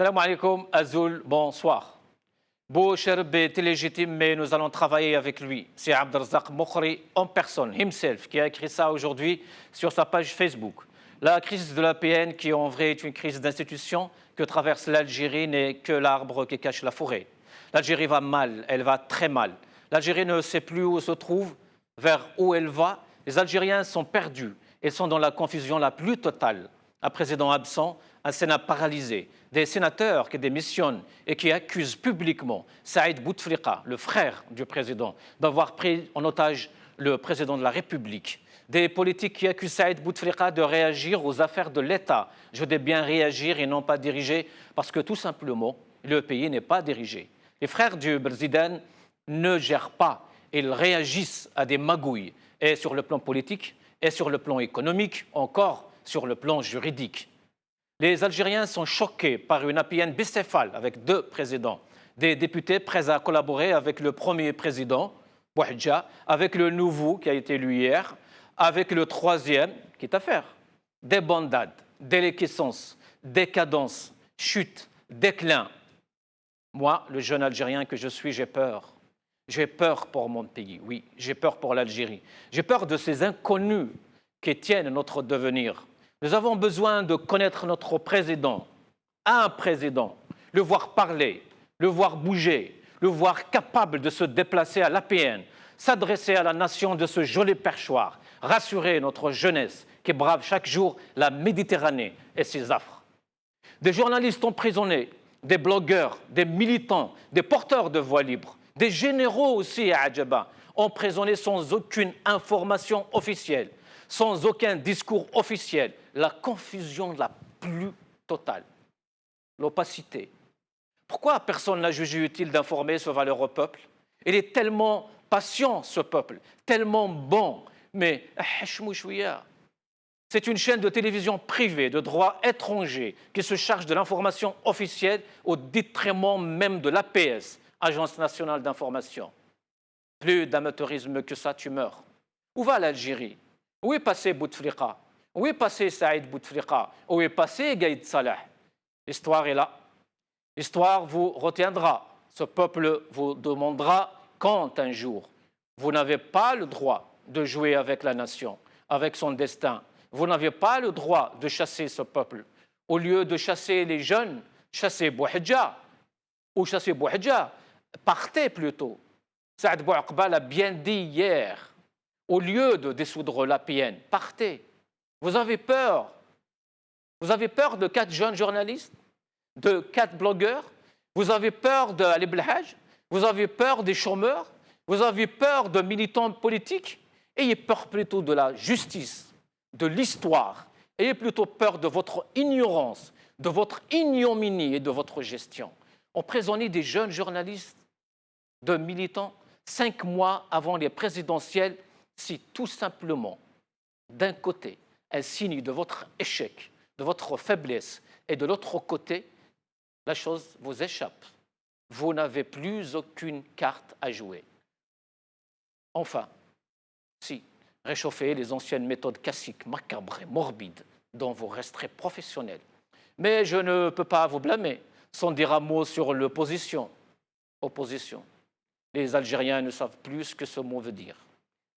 Salam alaikum, Azul, bonsoir. Beau Cherb est illégitime, mais nous allons travailler avec lui. C'est Abdelrazak Mokhri en personne, himself, qui a écrit ça aujourd'hui sur sa page Facebook. La crise de l'APN, qui en vrai est une crise d'institution que traverse l'Algérie, n'est que l'arbre qui cache la forêt. L'Algérie va mal, elle va très mal. L'Algérie ne sait plus où se trouve, vers où elle va. Les Algériens sont perdus et sont dans la confusion la plus totale. Un président absent, un Sénat paralysé, des sénateurs qui démissionnent et qui accusent publiquement Saïd Bouteflika, le frère du président, d'avoir pris en otage le président de la République. Des politiques qui accusent Saïd Bouteflika de réagir aux affaires de l'État. Je dis bien réagir et non pas diriger, parce que tout simplement, le pays n'est pas dirigé. Les frères du président ne gèrent pas, ils réagissent à des magouilles, et sur le plan politique, et sur le plan économique, encore sur le plan juridique. Les Algériens sont choqués par une APN bicéphale avec deux présidents, des députés prêts à collaborer avec le premier président, Bouhadja, avec le nouveau qui a été élu hier, avec le troisième, qui est à faire. Débandade, déliquescence, décadence, chute, déclin. Moi, le jeune Algérien que je suis, j'ai peur. J'ai peur pour mon pays, oui, j'ai peur pour l'Algérie. J'ai peur de ces inconnus qui tiennent notre devenir. Nous avons besoin de connaître notre président, un président, le voir parler, le voir bouger, le voir capable de se déplacer à l'APN, s'adresser à la nation de ce joli perchoir, rassurer notre jeunesse qui brave chaque jour la Méditerranée et ses affres. Des journalistes emprisonnés, des blogueurs, des militants, des porteurs de voix libres, des généraux aussi à Adjaba, emprisonnés sans aucune information officielle, sans aucun discours officiel, la confusion la plus totale, l'opacité. Pourquoi personne n'a jugé utile d'informer ce valeureux peuple? Il est tellement patient, ce peuple, tellement bon, mais c'est une chaîne de télévision privée de droit étranger qui se charge de l'information officielle au détriment même de l'APS, Agence nationale d'information. Plus d'amateurisme que ça, tu meurs. Où va l'Algérie? Où est passé Bouteflika? Où est passé Saïd Bouteflika? Où est passé Gaïd Salah? L'histoire est là. L'histoire vous retiendra. Ce peuple vous demandera quand un jour. Vous n'avez pas le droit de jouer avec la nation, avec son destin. Vous n'avez pas le droit de chasser ce peuple. Au lieu de chasser les jeunes, chassez Bouhadja. Ou chassez Bouhadja. Partez plutôt. Saad Bouakba l'a bien dit hier. Au lieu de dissoudre l'APN, partez. Vous avez peur. Vous avez peur de 4 jeunes journalistes, de 4 blogueurs. Vous avez peur d'Ali Belhaj. Vous avez peur des chômeurs. Vous avez peur de militants politiques. Ayez peur plutôt de la justice, de l'histoire. Ayez plutôt peur de votre ignorance, de votre ignominie et de votre gestion. Emprisonner des jeunes journalistes, de militants, 5 mois avant les présidentielles, c'est tout simplement, d'un côté, un signe de votre échec, de votre faiblesse, et de l'autre côté, la chose vous échappe. Vous n'avez plus aucune carte à jouer. Enfin, si, réchauffez les anciennes méthodes classiques, macabres et morbides, dont vous resterez professionnels. Mais je ne peux pas vous blâmer sans dire un mot sur l'opposition. Opposition. Les Algériens ne savent plus ce que ce mot veut dire.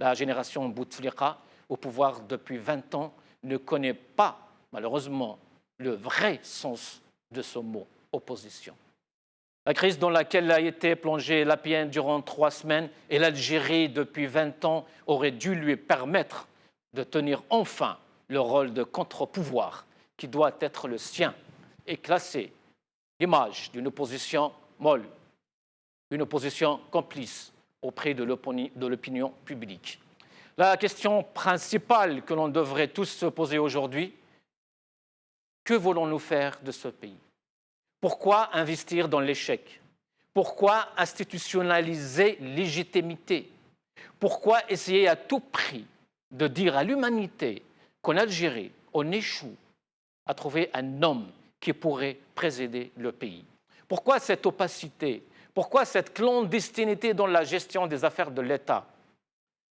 La génération Bouteflika, au pouvoir depuis 20 ans, ne connaît pas, malheureusement, le vrai sens de ce mot, opposition. La crise dans laquelle a été plongée l'APN durant 3 semaines et l'Algérie depuis 20 ans aurait dû lui permettre de tenir enfin le rôle de contre-pouvoir qui doit être le sien et classer l'image d'une opposition molle, une opposition complice auprès de l'opinion publique. La question principale que l'on devrait tous se poser aujourd'hui, que voulons-nous faire de ce pays? Pourquoi investir dans l'échec? Pourquoi institutionnaliser légitimité? Pourquoi essayer à tout prix de dire à l'humanité qu'en Algérie, on échoue à trouver un homme qui pourrait présider le pays? Pourquoi cette opacité? Pourquoi cette clandestinité dans la gestion des affaires de l'État?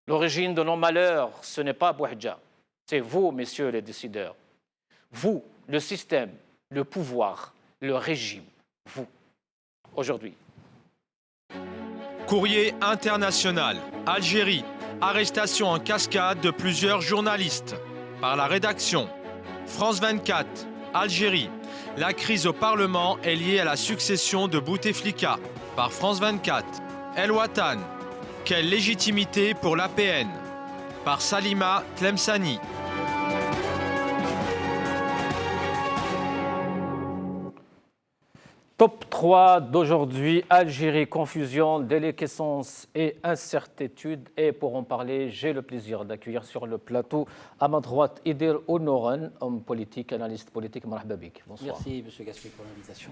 L'origine de nos malheurs, ce n'est pas Bouhadja, c'est vous, messieurs les décideurs. Vous, le système, le pouvoir, le régime, vous, aujourd'hui? Courrier international, Algérie, arrestation en cascade de plusieurs journalistes. Par la rédaction, France 24, Algérie, la crise au Parlement est liée à la succession de Bouteflika. Par France 24, El Watan, quelle légitimité pour l'APN? Par Salima Tlemcani. Top 3 d'aujourd'hui, Algérie, confusion, déliquescence et incertitude. Et pour en parler, j'ai le plaisir d'accueillir sur le plateau, à ma droite, Idir Ounoran, homme politique, analyste politique. Marhaba bik. Bonsoir. Merci, M. Gaspi, pour l'invitation.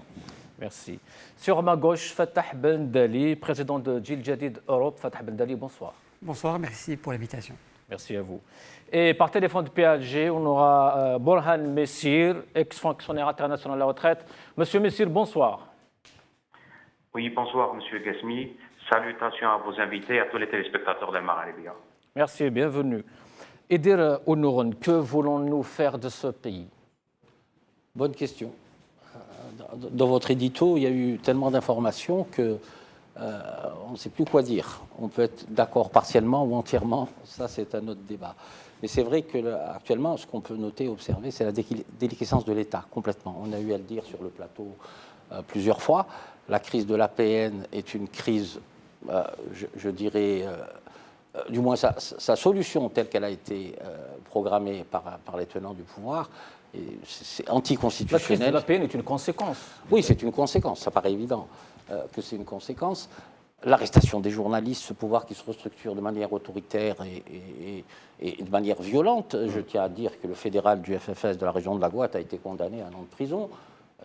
Merci. Sur ma gauche, Fatah Ben Dali, président de Jil Jadid Europe. Fatah Ben Dali, bonsoir. Bonsoir, merci pour l'invitation. Merci à vous. Et par téléphone de PAG, on aura Borhan Messir, ex-fonctionnaire international à la retraite. Monsieur Messir, bonsoir. Oui, bonsoir, Monsieur Gasmi. Salutations à vos invités et à tous les téléspectateurs d'El Maghribia. Merci, bienvenue. Idir Ounoran, que voulons-nous faire de ce pays? Bonne question. Dans votre édito, il y a eu tellement d'informations que on ne sait plus quoi dire. On peut être d'accord partiellement ou entièrement, ça c'est un autre débat. Mais c'est vrai qu'actuellement, ce qu'on peut noter, observer, c'est la déliquescence de l'État, complètement. On a eu à le dire sur le plateau plusieurs fois. La crise de l'APN est une crise, je dirais, du moins sa solution telle qu'elle a été programmée par les tenants du pouvoir, c'est anticonstitutionnel. La crise de l'APN est une conséquence. Oui, c'est une conséquence, ça paraît évident que c'est une conséquence. L'arrestation des journalistes, ce pouvoir qui se restructure de manière autoritaire et de manière violente. Je tiens à dire que le fédéral du FFS de la région de la Guadeloupe a été condamné à un an de prison.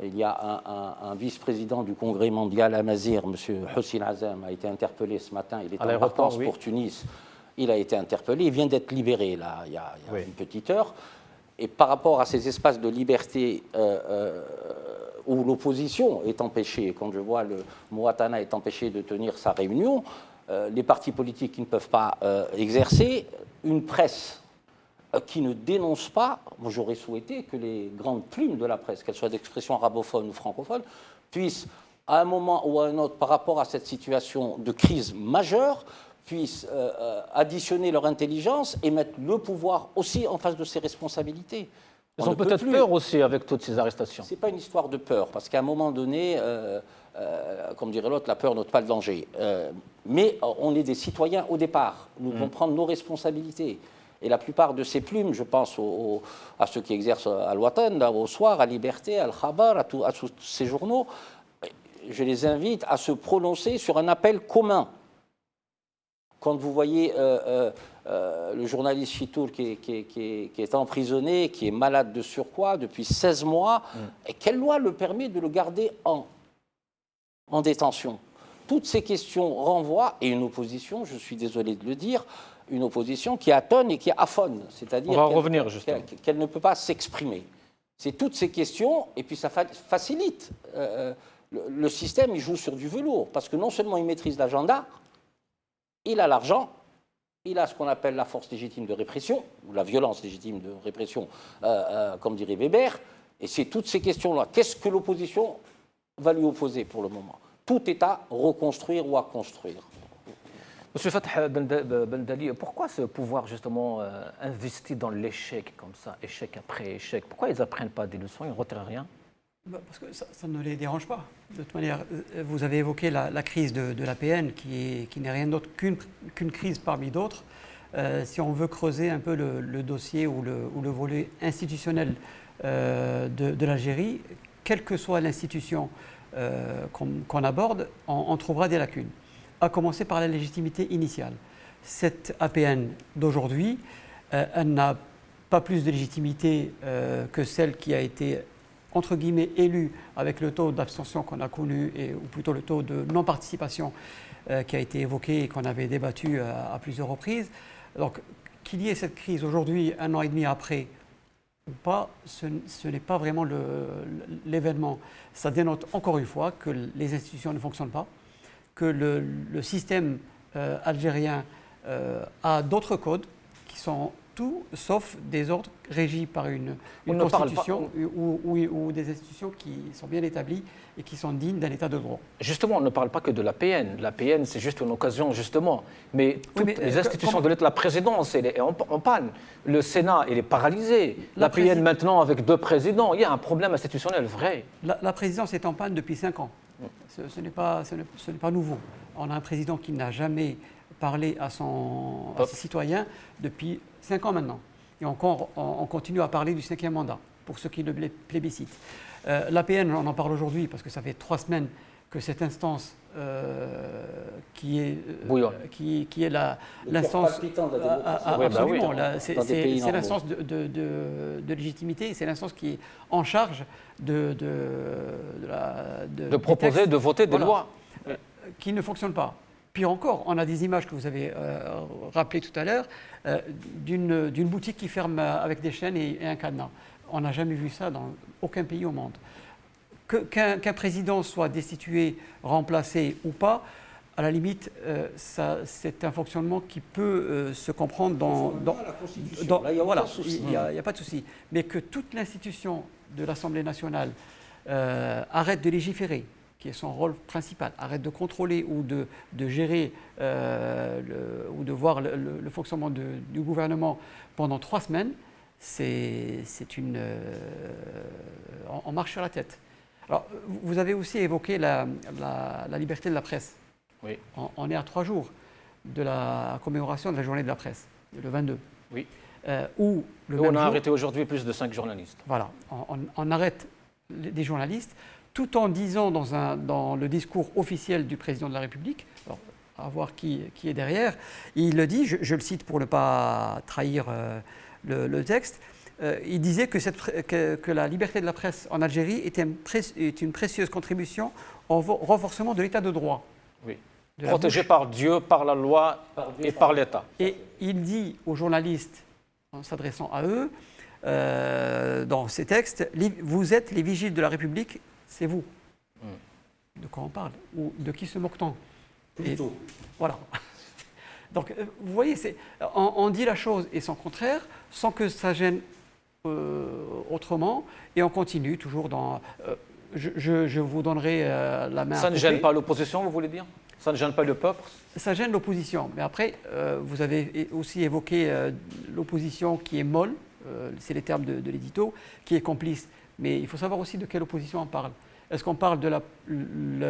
Il y a un vice-président du Congrès mondial à Mazir, M. Hossein Azam, a été interpellé ce matin. Il est en vacances pour Tunis. Il a été interpellé. Il vient d'être libéré, là, il y a une petite heure. Et par rapport à ces espaces de liberté où l'opposition est empêchée, quand je vois le Mouatana est empêché de tenir sa réunion, les partis politiques qui ne peuvent pas exercer, une presse qui ne dénonce pas, moi j'aurais souhaité que les grandes plumes de la presse, qu'elles soient d'expression arabophone ou francophone, puissent, à un moment ou à un autre, par rapport à cette situation de crise majeure, puissent additionner leur intelligence et mettre le pouvoir aussi en face de ses responsabilités. Ils ont peut-être peur aussi avec toutes ces arrestations. Ce n'est pas une histoire de peur, parce qu'à un moment donné, comme dirait l'autre, la peur n'ôte pas le danger. Mais on est des citoyens au départ. Nous devons prendre nos responsabilités. Et la plupart de ces plumes, je pense à ceux qui exercent à l'Ouatan, au Soir, à Liberté, à Al-Khabar, à tous ces journaux, je les invite à se prononcer sur un appel commun. Quand vous voyez le journaliste Chitoul qui est emprisonné, qui est malade de surcroît depuis 16 mois, et quelle loi le permet de le garder en détention? Toutes ces questions renvoient, et une opposition, je suis désolé de le dire, une opposition qui attonne et qui affonne, c'est-à-dire qu'elle ne peut pas s'exprimer. C'est toutes ces questions, et puis ça facilite. Le système, il joue sur du velours, parce que non seulement il maîtrise l'agenda, il a l'argent, il a ce qu'on appelle la force légitime de répression, ou la violence légitime de répression, comme dirait Weber, et c'est toutes ces questions-là. Qu'est-ce que l'opposition va lui opposer pour le moment? Tout est à reconstruire ou à construire. Monsieur Fatah Ben Dali, pourquoi ce pouvoir justement investi dans l'échec comme ça, échec après échec? Pourquoi ils n'apprennent pas des leçons, ils ne retirent rien? Parce que ça ne les dérange pas. De toute manière, vous avez évoqué la crise de l'APN, qui n'est rien d'autre qu'une crise parmi d'autres. Si on veut creuser un peu le dossier ou le volet institutionnel de l'Algérie, quelle que soit l'institution qu'on aborde, on trouvera des lacunes. À commencer par la légitimité initiale. Cette APN d'aujourd'hui, elle n'a pas plus de légitimité que celle qui a été, entre guillemets, élue avec le taux d'abstention qu'on a connu, ou plutôt le taux de non-participation qui a été évoqué et qu'on avait débattu à plusieurs reprises. Donc, qu'il y ait cette crise aujourd'hui, un an et demi après, ou pas, ce n'est pas vraiment l'événement. Ça dénote encore une fois que les institutions ne fonctionnent pas, que le système algérien a d'autres codes qui sont tout tout sauf des ordres régis par une On ne parle constitution ou des institutions qui sont bien établies et qui sont dignes d'un état de droit. Justement, on ne parle pas que de l'APN. L'APN, c'est juste une occasion, justement. Mais toutes mais, les institutions de l'État, la présidence, elle est en panne. Le Sénat, il est paralysé. L'APN, maintenant, avec 2 présidents, il y a un problème institutionnel vrai. La présidence est en panne depuis 5 ans. Ce n'est pas nouveau. On a un président qui n'a jamais parlé à ses citoyens depuis 5 ans maintenant. Et encore, on continue à parler du 5e mandat, pour ceux qui le plébiscitent. L'APN, on en parle aujourd'hui parce que ça fait 3 semaines que cette instance qui est l'instance absolument, c'est l'instance de légitimité, c'est l'instance qui est en charge de proposer, textes, de voter des lois. Qui ne fonctionnent pas. Pire encore, on a des images que vous avez rappelées tout à l'heure d'une boutique qui ferme avec des chaînes et un cadenas. On n'a jamais vu ça dans aucun pays au monde. Qu'un président soit destitué, remplacé ou pas, à la limite, c'est un fonctionnement qui peut se comprendre dans la Constitution. Là, il n'y a pas de souci. Mais que toute l'institution de l'Assemblée nationale arrête de légiférer, qui est son rôle principal, arrête de contrôler ou de gérer ou de voir le fonctionnement du gouvernement pendant 3 semaines, on marche sur la tête. Alors, vous avez aussi évoqué la liberté de la presse. Oui. On est à 3 jours de la commémoration de la journée de la presse, le 22. Oui. Où on a arrêté aujourd'hui plus de 5 journalistes. Voilà, on arrête des journalistes, tout en disant dans le discours officiel du président de la République, alors, à voir qui est derrière, il le dit, je le cite pour ne pas trahir le texte, il disait que la liberté de la presse en Algérie est une précieuse contribution au renforcement de l'état de droit. Oui. Protégé par Dieu, par la loi et par l'État. Et il dit aux journalistes, en s'adressant à eux, dans ces textes, vous êtes les vigiles de la République, c'est vous. De quoi on parle? Ou de qui se moque-t-on? Plutôt. Voilà. Donc, vous voyez, on dit la chose et son contraire, sans que ça gêne autrement, et on continue toujours dans... je vous donnerai la main. Ça ne gêne pas l'opposition, vous voulez dire? Ça ne gêne pas le peuple? Ça gêne l'opposition, mais après, vous avez aussi évoqué l'opposition qui est molle, c'est les termes de l'édito, qui est complice. Mais il faut savoir aussi de quelle opposition on parle. Est-ce qu'on parle de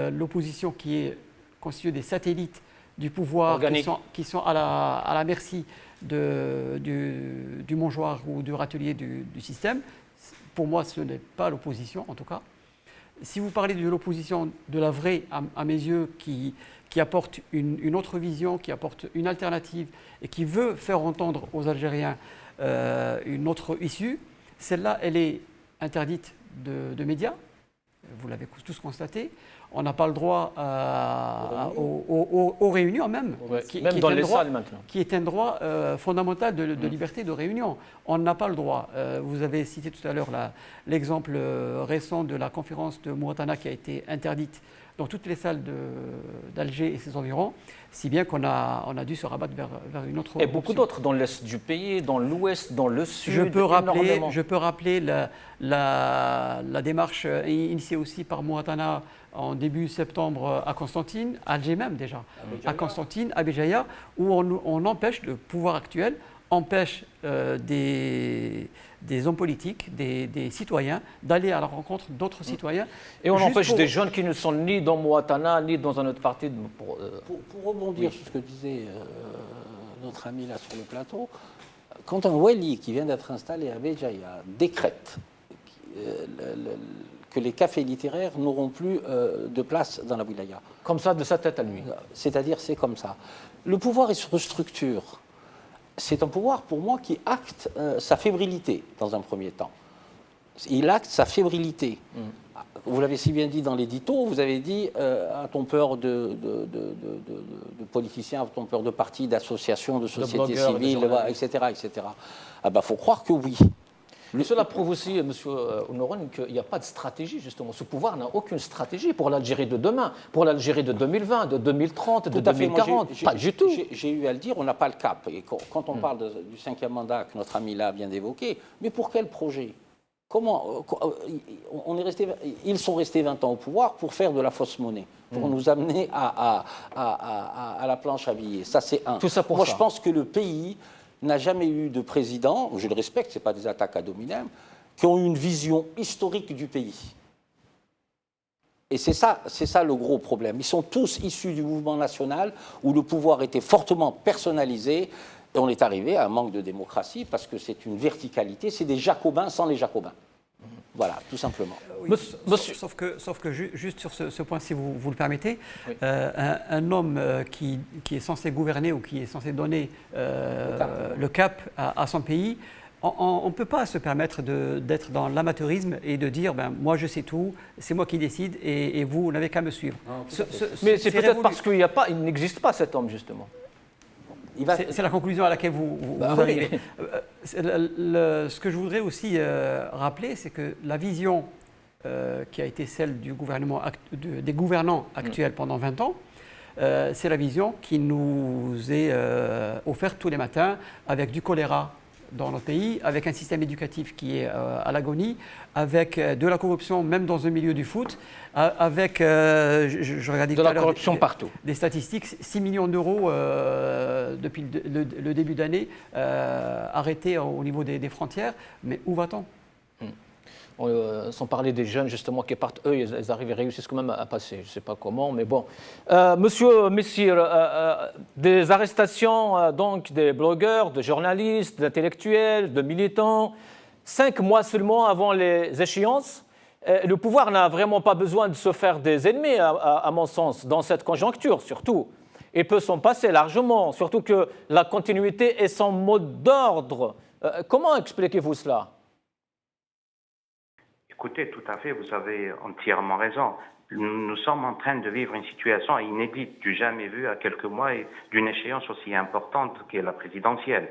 l'opposition qui est constituée des satellites du pouvoir qui sont à la merci du mangeoire ou du râtelier du système? Pour moi, ce n'est pas l'opposition, en tout cas. Si vous parlez de l'opposition de la vraie, à mes yeux, qui apporte une autre vision, qui apporte une alternative et qui veut faire entendre aux Algériens une autre issue, celle-là, elle est interdite de médias. Vous l'avez tous constaté. On n'a pas le droit aux réunions même, même dans les salles maintenant. Qui est un droit fondamental de liberté de réunion. On n'a pas le droit. Vous avez cité tout à l'heure l'exemple récent de la conférence de Mouatana qui a été interdite dans toutes les salles d'Alger et ses environs, si bien qu'on a dû se rabattre vers une autre option. Et beaucoup d'autres dans l'est du pays, dans l'ouest, dans le sud. Je peux rappeler la démarche initiée aussi par Mouatana en début septembre à Constantine, à Alger même déjà, à Constantine, à Béjaïa, où on empêche, le pouvoir actuel empêche des hommes politiques, des citoyens, d'aller à la rencontre d'autres citoyens. Et on empêche des jeunes qui ne sont ni dans Mouatana, ni dans un autre parti. Pour rebondir sur ce que disait notre ami là sur le plateau, quand un wali qui vient d'être installé à Béjaïa décrète que les cafés littéraires n'auront plus de place dans la wilaya. Comme ça, de sa tête à lui. C'est-à-dire, c'est comme ça. Le pouvoir, il se restructure. C'est un pouvoir, pour moi, qui acte sa fébrilité, dans un premier temps. Il acte sa fébrilité. Vous l'avez si bien dit dans l'édito, vous avez dit a-t-on peur de politiciens, a-t-on peur de partis, d'associations, de sociétés civiles, etc. etc. Ah ben, faut croire que oui. Cela prouve aussi, M. Honoran, qu'il n'y a pas de stratégie, justement. Ce pouvoir n'a aucune stratégie pour l'Algérie de demain, pour l'Algérie de 2020, de 2030, de 2040. Pas du tout. J'ai eu à le dire, on n'a pas le cap. Et quand on parle du 5e mandat que notre ami là vient d'évoquer, mais pour quel projet? Comment ils sont restés 20 ans au pouvoir pour faire de la fausse monnaie, pour nous amener à la planche à billets. Ça, c'est un. Tout ça pour Moi, ça. je pense que le pays n'a jamais eu de président, je le respecte, ce n'est pas des attaques ad hominem, qui ont eu une vision historique du pays. Et c'est ça le gros problème. Ils sont tous issus du mouvement national où le pouvoir était fortement personnalisé. Et on est arrivé à un manque de démocratie parce que c'est une verticalité, c'est des jacobins sans les jacobins. Voilà, tout simplement. Oui, sauf que juste sur ce point, si vous le permettez, oui. Un homme qui est censé gouverner ou qui est censé donner le cap à son pays, on ne peut pas se permettre d'être dans l'amateurisme et de dire moi je sais tout, c'est moi qui décide et vous n'avez qu'à me suivre. Mais c'est peut-être parce qu'il n'existe pas cet homme, justement. C'est la conclusion à laquelle vous arrivez. Ce que je voudrais aussi rappeler, c'est que la vision qui a été celle du gouvernement, des gouvernants actuels pendant 20 ans, c'est la vision qui nous est offerte tous les matins avec du choléra dans notre pays, avec un système éducatif qui est à l'agonie, avec de la corruption même dans le milieu du foot, avec, je regardais de tout à la l'heure corruption partout. Des statistiques, 6 millions d'euros depuis le début d'année arrêtés au niveau des frontières, mais où va-t-on? Sans parler des jeunes, justement, qui partent, eux, ils arrivent et réussissent quand même à passer. Je ne sais pas comment, mais bon. Monsieur Messire, des arrestations donc, des blogueurs, de journalistes, d'intellectuels, de militants, 5 mois seulement avant les échéances. Le pouvoir n'a vraiment pas besoin de se faire des ennemis, à mon sens, dans cette conjoncture, surtout. Il peut s'en passer largement, surtout que la continuité est son mode d'ordre. Comment expliquez-vous cela? Écoutez, tout à fait, vous avez entièrement raison. Nous sommes en train de vivre une situation inédite, du jamais vu à quelques mois et d'une échéance aussi importante qu'est la présidentielle.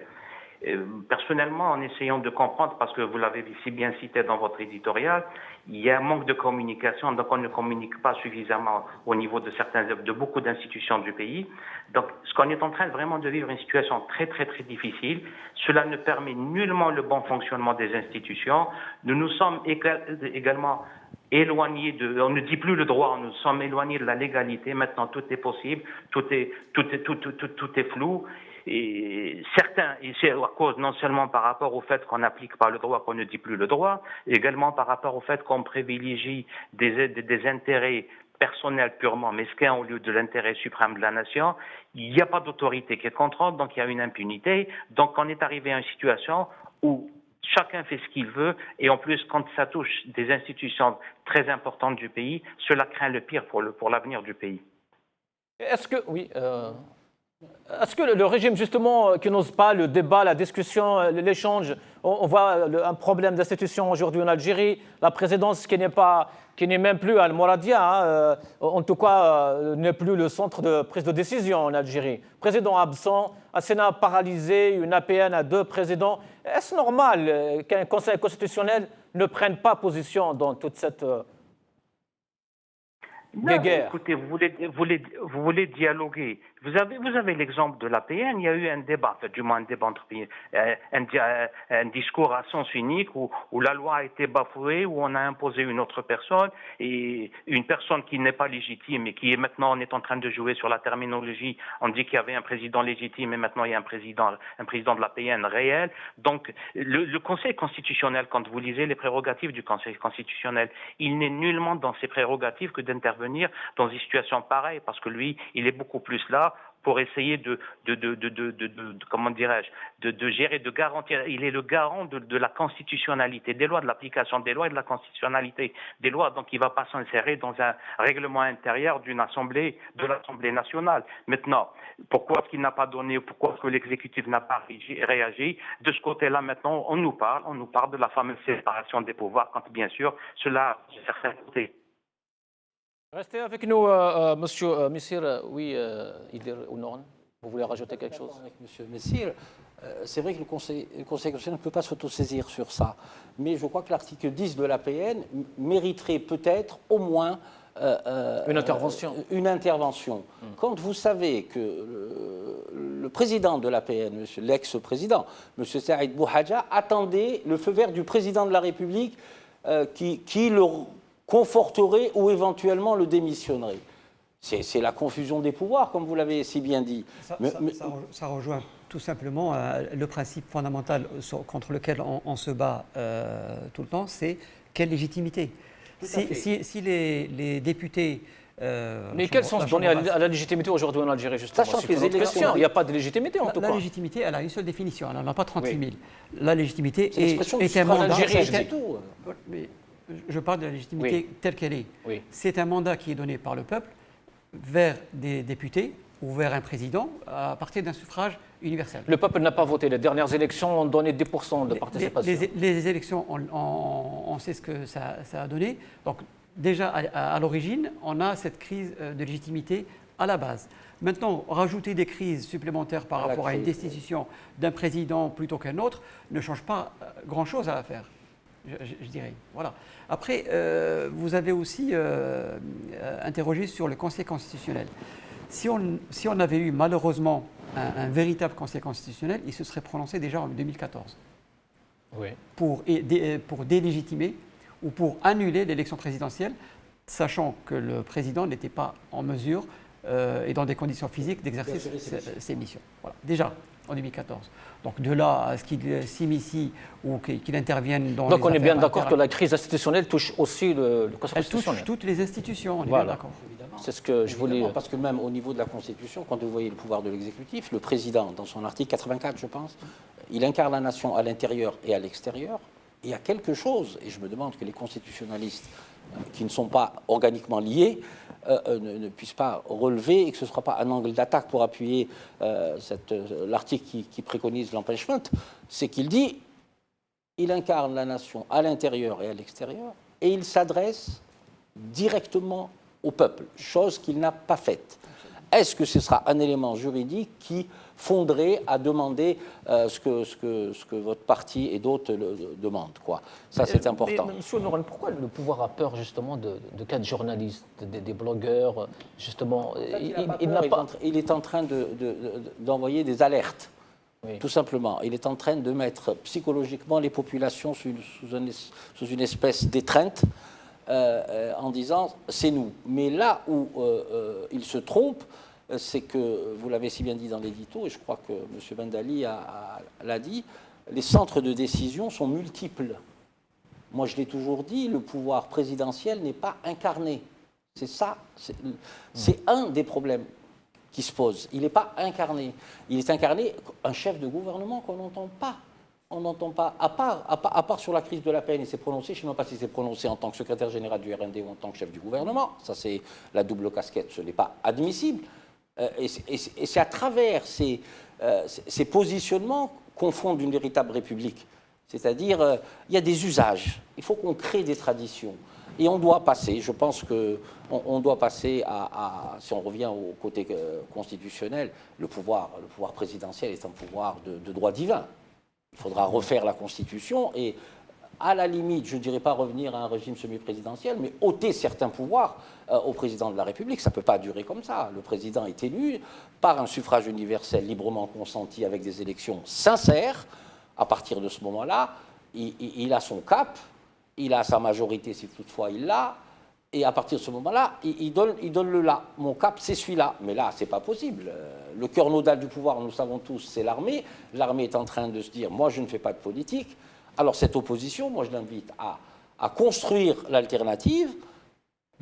Personnellement, en essayant de comprendre, parce que vous l'avez si bien cité dans votre éditorial, il y a un manque de communication, donc on ne communique pas suffisamment au niveau de beaucoup d'institutions du pays. Donc, ce qu'on est en train vraiment de vivre une situation très, très, très difficile. Cela ne permet nullement le bon fonctionnement des institutions. Nous nous sommes également éloignés on ne dit plus le droit, nous sommes éloignés de la légalité. Maintenant, tout est possible, tout est flou. Et certains, et c'est à cause non seulement par rapport au fait qu'on n'applique pas le droit, qu'on ne dit plus le droit, également par rapport au fait qu'on privilégie des intérêts personnels purement mesquins au lieu de l'intérêt suprême de la nation. Il n'y a pas d'autorité qui contrôle, donc il y a une impunité. Donc on est arrivé à une situation où chacun fait ce qu'il veut, et en plus, quand ça touche des institutions très importantes du pays, cela craint le pire pour l'avenir du pays. Est-ce que, est-ce que le régime, justement, qui n'ose pas le débat, la discussion, l'échange, on voit un problème d'institution aujourd'hui en Algérie, la présidence qui n'est même plus à Al-Mouradia, en tout cas, n'est plus le centre de prise de décision en Algérie. Président absent, un Sénat paralysé, une APN à 2 présidents. Est-ce normal qu'un Conseil constitutionnel ne prenne pas position dans toute cette guerre? Écoutez, vous voulez dialoguer. Vous avez l'exemple de l'APN. Il y a eu un débat, du moins un débat entre pays, un discours à sens unique où la loi a été bafouée, où on a imposé une autre personne, et une personne qui n'est pas légitime et qui est maintenant, on est en train de jouer sur la terminologie. On dit qu'il y avait un président légitime et maintenant il y a un président de l'APN réel. Donc le Conseil constitutionnel, quand vous lisez les prérogatives du Conseil constitutionnel, il n'est nullement dans ses prérogatives que d'intervenir dans une situation pareille, parce que lui, il est beaucoup plus là pour essayer comment dirais-je, de gérer, de garantir. Il est le garant de la constitutionnalité des lois, de l'application des lois et de la constitutionnalité des lois. Donc, il ne va pas s'insérer dans un règlement intérieur de l'Assemblée nationale. Maintenant, pourquoi est-ce qu'il n'a pas donné, pourquoi est-ce que l'exécutif n'a pas réagi? De ce côté-là, maintenant, on nous parle de la fameuse séparation des pouvoirs, quand bien sûr, cela, de certains côtés. Restez avec nous, Monsieur Messire. Oui, Idir Honoran. Vous voulez rajouter quelque chose? Avec M. Messire, c'est vrai que le Conseil constitutionnel ne peut pas s'autosaisir sur ça. Mais je crois que l'article 10 de l'APN mériterait peut-être au moins une intervention. Quand vous savez que le président de l'APN, l'ex-président, M. Saïd Bouhadja, attendait le feu vert du président de la République qui le conforterait ou éventuellement le démissionnerait. C'est la confusion des pouvoirs, comme vous l'avez si bien dit. Ça rejoint tout simplement le principe fondamental contre lequel on se bat tout le temps, c'est quelle légitimité. Si les députés... Mais quel sens donner à la légitimité aujourd'hui en Algérie, justement? Sachant que les élections... Il n'y a pas de légitimité, en tout cas. La légitimité, elle a une seule définition, elle n'en a pas 36 000. La légitimité est un mandat... Mais je parle de la légitimité telle qu'elle est. Oui. C'est un mandat qui est donné par le peuple vers des députés ou vers un président à partir d'un suffrage universel. Le peuple n'a pas voté. Les dernières élections ont donné 10% de participation. Les élections, on sait ce que ça a donné. Donc déjà, à l'origine, on a cette crise de légitimité à la base. Maintenant, rajouter des crises supplémentaires par rapport à une destitution d'un président plutôt qu'un autre ne change pas grand-chose à l'affaire, je dirais. Voilà. Après, vous avez aussi interrogé sur le Conseil constitutionnel. Si on avait eu malheureusement un véritable Conseil constitutionnel, il se serait prononcé déjà en 2014 pour délégitimer ou pour annuler l'élection présidentielle, sachant que le président n'était pas en mesure et dans des conditions physiques d'exercer ses missions. Voilà. Déjà en 2014. Donc de là à ce qu'il s'initie ou qu'il intervienne dans Donc les on est bien affaires d'accord que la crise institutionnelle touche aussi le Conseil constitutionnel. Elle touche toutes les institutions, on est Voilà. bien d'accord. C'est ce que je voulais... Parce que même au niveau de la Constitution, quand vous voyez le pouvoir de l'exécutif, le président, dans son article 84, je pense, il incarne la nation à l'intérieur et à l'extérieur. Et il y a quelque chose, et je me demande que les constitutionnalistes qui ne sont pas organiquement liés ne puissent pas relever et que ce ne sera pas un angle d'attaque pour appuyer l'article qui préconise l'empêchement, c'est qu'il dit il incarne la nation à l'intérieur et à l'extérieur et il s'adresse directement au peuple, chose qu'il n'a pas faite. Est-ce que ce sera un élément juridique qui fonderait à demander ce que votre parti et d'autres demandent, quoi. Ça, c'est important. Mais, Monsieur Noran, pourquoi le pouvoir a peur justement de cas de journalistes, des blogueurs, justement? Il est en train d'envoyer des alertes, tout simplement. Il est en train de mettre psychologiquement les populations sous une espèce d'étreinte en disant c'est nous. Mais là où il se trompe, c'est que, vous l'avez si bien dit dans l'édito, et je crois que M. Bendali l'a dit, les centres de décision sont multiples. Moi, je l'ai toujours dit, le pouvoir présidentiel n'est pas incarné. C'est ça, c'est un des problèmes qui se posent. Il n'est pas incarné. Il est incarné un chef de gouvernement qu'on n'entend pas. On n'entend pas, à part sur la crise de la peine, il s'est prononcé, je ne sais même pas s'il s'est prononcé en tant que secrétaire général du RND ou en tant que chef du gouvernement. Ça, c'est la double casquette, ce n'est pas admissible. Et c'est à travers ces positionnements qu'on fonde une véritable république. C'est-à-dire, il y a des usages. Il faut qu'on crée des traditions. Et on doit passer, je pense qu'on doit passer si on revient au côté constitutionnel, le pouvoir présidentiel est un pouvoir de droit divin. Il faudra refaire la Constitution et, à la limite, je ne dirais pas revenir à un régime semi-présidentiel, mais ôter certains pouvoirs au président de la République. Ça ne peut pas durer comme ça. Le président est élu par un suffrage universel librement consenti avec des élections sincères. À partir de ce moment-là, il a son cap, il a sa majorité si toutefois il l'a, et à partir de ce moment-là, il donne le là. Mon cap, c'est celui-là. Mais là, ce n'est pas possible. Le cœur nodal du pouvoir, nous le savons tous, c'est l'armée. L'armée est en train de se dire, moi, je ne fais pas de politique. Alors, cette opposition, moi, je l'invite à construire l'alternative,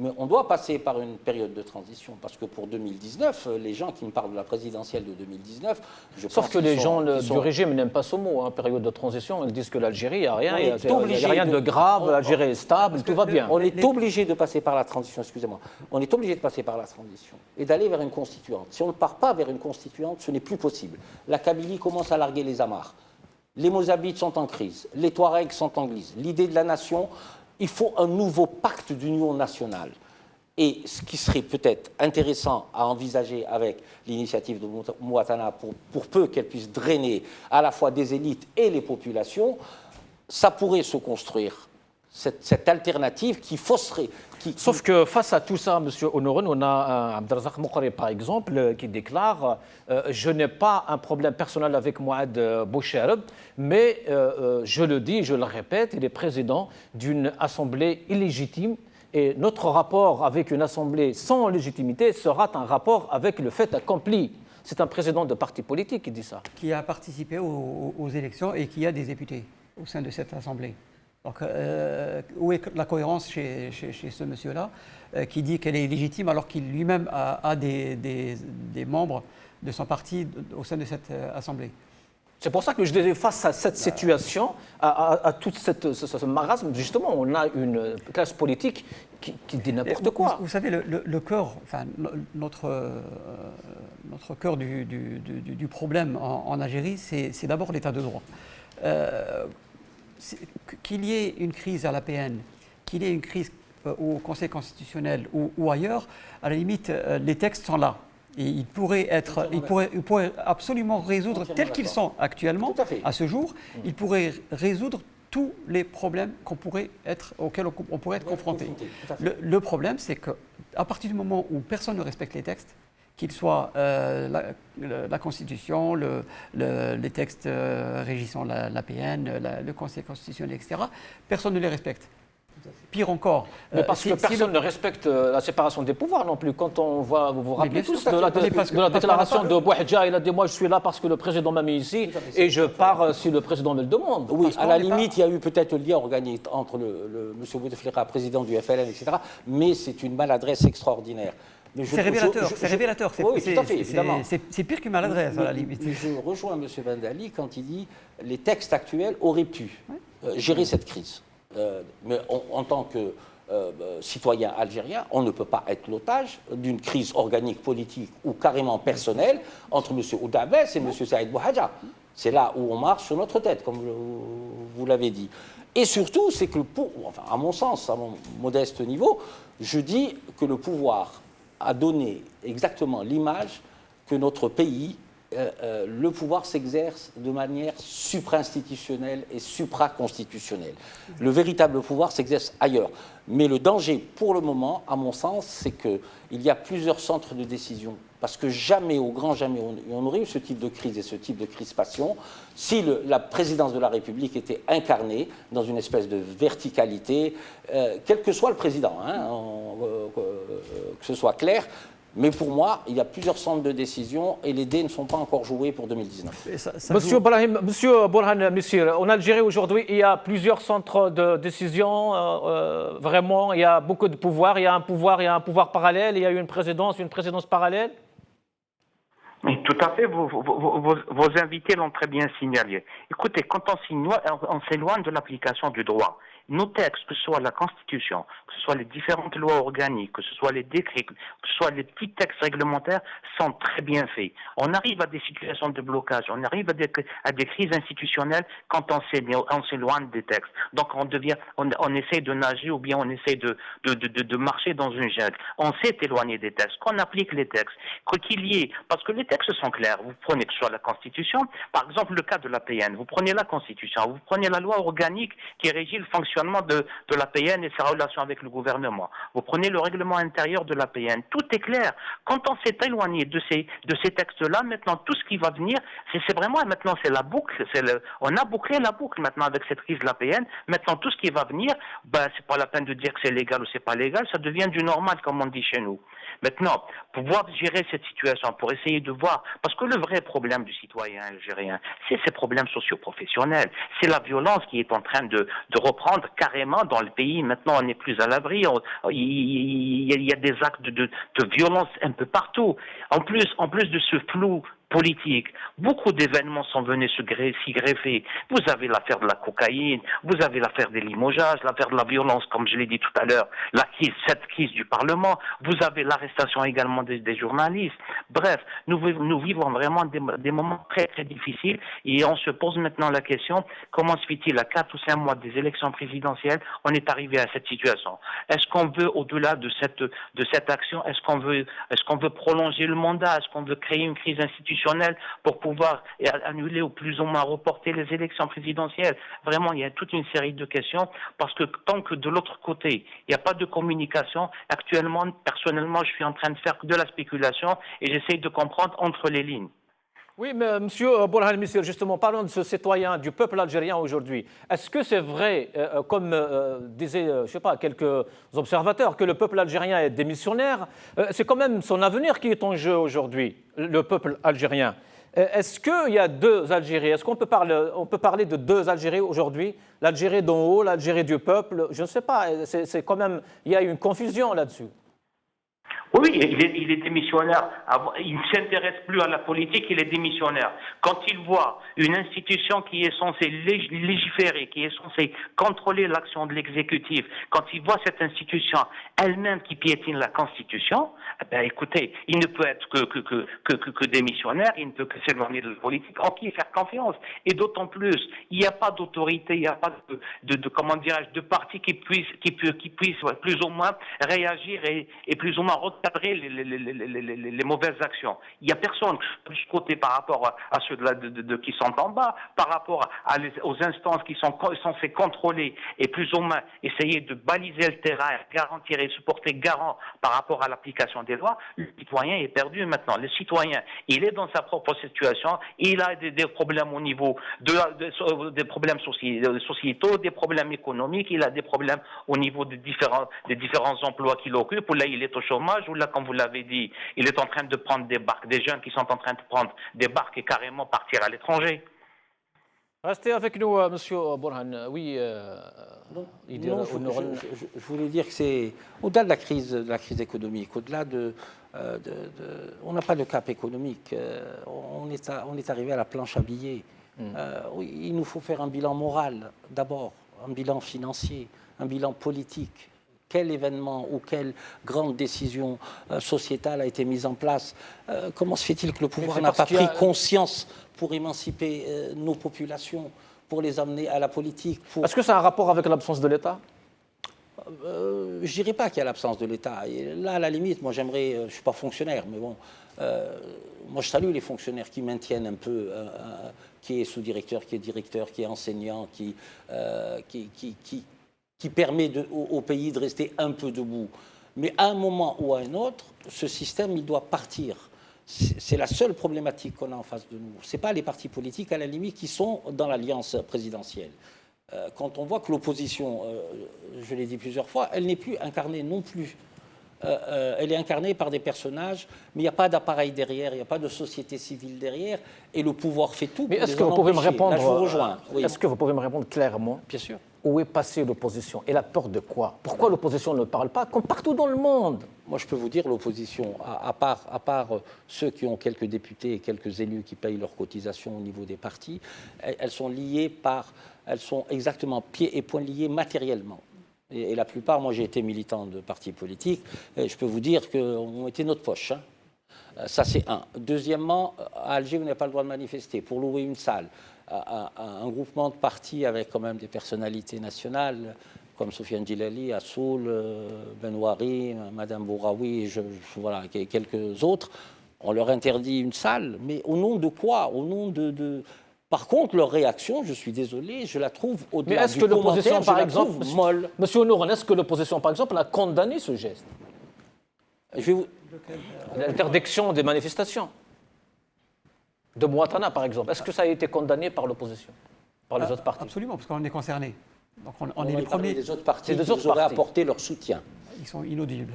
mais on doit passer par une période de transition, parce que pour 2019, les gens qui me parlent de la présidentielle de 2019, Sauf que les gens du régime n'aiment pas ce mot, hein, période de transition. Ils disent que l'Algérie, il n'y a rien, il n'y a rien de grave, l'Algérie est stable, tout va bien. On est obligé de passer par la transition, excusez-moi. On est obligé de passer par la transition et d'aller vers une constituante. Si on ne part pas vers une constituante, ce n'est plus possible. La Kabylie commence à larguer les amarres. Les Mozabites sont en crise, les Touaregs sont en crise. L'idée de la nation, il faut un nouveau pacte d'union nationale. Et ce qui serait peut-être intéressant à envisager avec l'initiative de Mouatana, pour peu qu'elle puisse drainer à la fois des élites et les populations, ça pourrait se construire, cette alternative qui fausserait. Sauf que face à tout ça, M. Honoren, on a Abdelrazak Moukari, par exemple, qui déclare je n'ai pas un problème personnel avec Mouad Bouchareb, mais je le dis, je le répète, il est président d'une assemblée illégitime. Et notre rapport avec une assemblée sans légitimité sera un rapport avec le fait accompli. C'est un président de parti politique qui dit ça. Qui a participé aux élections et qui a des députés au sein de cette assemblée. Donc, où est la cohérence chez ce monsieur-là qui dit qu'elle est légitime alors qu'il lui-même a des membres de son parti au sein de cette assemblée? C'est pour ça que je disais, face à cette situation, à tout ce marasme, justement, on a une classe politique qui dit n'importe quoi. Vous savez, le cœur, enfin, notre cœur du problème en Algérie, c'est d'abord l'état de droit. Qu'il y ait une crise à l'APN, qu'il y ait une crise au Conseil constitutionnel ou ailleurs, à la limite, les textes sont là. Et ils pourraient absolument résoudre, tels qu'ils sont actuellement, à ce jour, ils pourraient résoudre tous les problèmes auxquels on pourrait être confronté. Le problème, c'est qu'à partir du moment où personne ne respecte les textes, qu'ils soient la Constitution, les textes régissant l'APN, le Conseil constitutionnel, etc., personne ne les respecte. Pire encore. Mais parce que personne ne respecte la séparation des pouvoirs non plus. Quand on voit, vous vous rappelez tous de la déclaration de Bouhadja, il a dit moi je suis là parce que le président m'a mis ici et je pars si le président me le demande. Oui, à la limite, il y a eu peut-être le lien organique entre M. Bouteflika, président du FLN, etc., mais c'est une maladresse extraordinaire. C'est révélateur, c'est révélateur. Oui, tout à fait, évidemment. C'est pire qu'une maladresse, à la limite. Je rejoins M. Ben Ali quand il dit que les textes actuels auraient pu gérer cette crise. Mais en tant que citoyen algérien, on ne peut pas être l'otage d'une crise organique, politique ou carrément personnelle entre M. Oudabès et M. Saïd Bouhadja. C'est là où on marche sur notre tête, comme vous l'avez dit. Et surtout, c'est que, à mon sens, à mon modeste niveau, je dis que le pouvoir a donné exactement l'image que notre pays, le pouvoir s'exerce de manière supra-institutionnelle et supra-constitutionnelle. Le véritable pouvoir s'exerce ailleurs. Mais le danger, pour le moment, à mon sens, c'est qu'il y a plusieurs centres de décision. Parce que jamais, au grand jamais, on aurait eu ce type de crise et ce type de crispation si la présidence de la République était incarnée dans une espèce de verticalité, quel que soit le président, que ce soit clair. Mais pour moi, il y a plusieurs centres de décision et les dés ne sont pas encore joués pour 2019. Monsieur Borhan Missir, en Algérie aujourd'hui, il y a plusieurs centres de décision. Vraiment, il y a beaucoup de pouvoir. Il y a un pouvoir parallèle. Il y a une présidence parallèle. Oui, tout à fait. Vos invités l'ont très bien signalé. Écoutez, quand on s'éloigne de l'application du droit, nos textes, que ce soit la Constitution, que ce soit les différentes lois organiques, que ce soit les décrets, que ce soit les petits textes réglementaires, sont très bien faits. On arrive à des situations de blocage, on arrive à des crises institutionnelles quand on s'éloigne des textes. Donc on essaie de nager ou bien on essaie de marcher dans une jungle. On s'est éloigné des textes, qu'on applique les textes, qu'il y ait, parce que les textes sont clairs. Vous prenez que ce soit la Constitution, par exemple le cas de l'APN, vous prenez la Constitution, vous prenez la loi organique qui régit le fonctionnement de l'APN et sa relation avec le gouvernement. Vous prenez le règlement intérieur de l'APN. Tout est clair. Quand on s'est éloigné de ces textes-là, maintenant, tout ce qui va venir, c'est vraiment, maintenant, c'est la boucle. On a bouclé la boucle maintenant avec cette crise de l'APN. Maintenant, tout ce qui va venir, c'est pas la peine de dire que c'est légal ou c'est pas légal. Ça devient du normal, comme on dit chez nous. Maintenant, pour pouvoir gérer cette situation, pour essayer de voir, parce que le vrai problème du citoyen algérien, c'est ces problèmes socio-professionnels. C'est la violence qui est en train de reprendre carrément dans le pays. Maintenant, on n'est plus à l'abri. Il y a des actes de violence un peu partout. En plus de ce flou politique. Beaucoup d'événements sont venus s'y greffer. Vous avez l'affaire de la cocaïne, vous avez l'affaire des limogeages, l'affaire de la violence, comme je l'ai dit tout à l'heure, cette crise du Parlement, vous avez l'arrestation également des journalistes. Bref, nous vivons vraiment des moments très très difficiles et on se pose maintenant la question, comment se fait-il à 4 ou 5 mois des élections présidentielles, on est arrivé à cette situation? Est-ce qu'on veut, au-delà de cette action, est-ce qu'on veut prolonger le mandat? Est-ce qu'on veut créer une crise institutionnelle pour pouvoir annuler ou plus ou moins reporter les élections présidentielles? Vraiment, il y a toute une série de questions parce que tant que de l'autre côté, il n'y a pas de communication, actuellement, personnellement, je suis en train de faire de la spéculation et j'essaye de comprendre entre les lignes. Oui, mais M. Bourhan Missir, justement, parlons de ce citoyen, du peuple algérien aujourd'hui. Est-ce que c'est vrai, comme disaient, je ne sais pas, quelques observateurs, que le peuple algérien est démissionnaire? C'est quand même son avenir qui est en jeu aujourd'hui, le peuple algérien. Est-ce qu'il y a deux Algéries? Est-ce qu'on peut parler de deux Algéries aujourd'hui? L'Algérie d'en haut, l'Algérie du peuple? Je ne sais pas, c'est quand même, il y a une confusion là-dessus. Oui, il est démissionnaire. Il ne s'intéresse plus à la politique, il est démissionnaire. Quand il voit une institution qui est censée légiférer, qui est censée contrôler l'action de l'exécutif, quand il voit cette institution elle-même qui piétine la Constitution, ben écoutez, il ne peut être que démissionnaire, il ne peut que s'éloigner de la politique, en qui faire confiance. Et d'autant plus, il n'y a pas d'autorité, il n'y a pas comment dirais-je, de parti qui puisse plus ou moins réagir et plus ou moins recadrer les mauvaises actions. Il n'y a personne de ce côté par rapport à ceux qui sont en bas, par rapport aux instances qui sont censées contrôler et plus ou moins essayer de baliser le terrain, garantir et se porter garant par rapport à l'application des lois. Le citoyen est perdu maintenant. Le citoyen, il est dans sa propre situation, il a des problèmes au niveau des problèmes sociétaux, des problèmes économiques, il a des problèmes au niveau des différents emplois qu'il occupe, où là il est au chômage, ou là, comme vous l'avez dit, il est en train de prendre des barques, des jeunes qui sont en train de prendre des barques et carrément partir à l'étranger. Restez avec nous, Monsieur Bourhan. Oui. Je voulais dire que c'est au-delà de la crise économique, au-delà on n'a pas de cap économique. On est arrivé à la planche à billets. Oui, il nous faut faire un bilan moral d'abord, un bilan financier, un bilan politique. Quel événement ou quelle grande décision sociétale a été mise en place? Comment se fait-il que le pouvoir n'a pas pris conscience pour émanciper nos populations, pour les amener à la politique? Est-ce que ça a un rapport avec l'absence de l'État? Je ne dirais pas qu'il y a l'absence de l'État. Là, à la limite, moi j'aimerais, je ne suis pas fonctionnaire, mais bon, moi je salue les fonctionnaires qui maintiennent un peu, qui est sous-directeur, qui est directeur, qui est enseignant, qui permet au pays de rester un peu debout. Mais à un moment ou à un autre, ce système, il doit partir. C'est la seule problématique qu'on a en face de nous. Ce n'est pas les partis politiques, à la limite, qui sont dans l'alliance présidentielle. Quand on voit que l'opposition, je l'ai dit plusieurs fois, elle n'est plus incarnée non plus. Elle est incarnée par des personnages, mais il n'y a pas d'appareil derrière, il n'y a pas de société civile derrière, et le pouvoir fait tout. Mais est-ce que vous pouvez me répondre? Là, je vous rejoins. Oui. Est-ce que vous pouvez me répondre clairement? Bien sûr. Où est passée l'opposition? Et la peur de quoi? Pourquoi l'opposition ne parle pas comme partout dans le monde? Moi, je peux vous dire, l'opposition, à part ceux qui ont quelques députés et quelques élus qui payent leurs cotisations au niveau des partis, elles sont liées elles sont exactement pieds et poings liés matériellement. Et la plupart, moi j'ai été militant de partis politiques, et je peux vous dire qu'on était notre poche. Hein. Ça c'est un. Deuxièmement, à Alger, vous n'avez pas le droit de manifester. Pour louer une salle, un groupement de partis avec quand même des personnalités nationales, comme Sofiane Djilali, Assoul, Benouari, Madame Bouraoui, voilà, et quelques autres, on leur interdit une salle. Mais au nom de quoi? Au nom de... Par contre, leur réaction, je suis désolé, je la trouve au-delà du commentaire, je la trouve molle. Monsieur Nouran, est-ce que l'opposition, par exemple, a condamné ce geste? L'interdiction des manifestations de Mouattana, par exemple. Est-ce que ça a été condamné par l'opposition, par les autres partis? Absolument, parce qu'on est concernés. Donc on est les premiers. Des autres partis qui nous auraient apporté leur soutien. Ils sont inaudibles.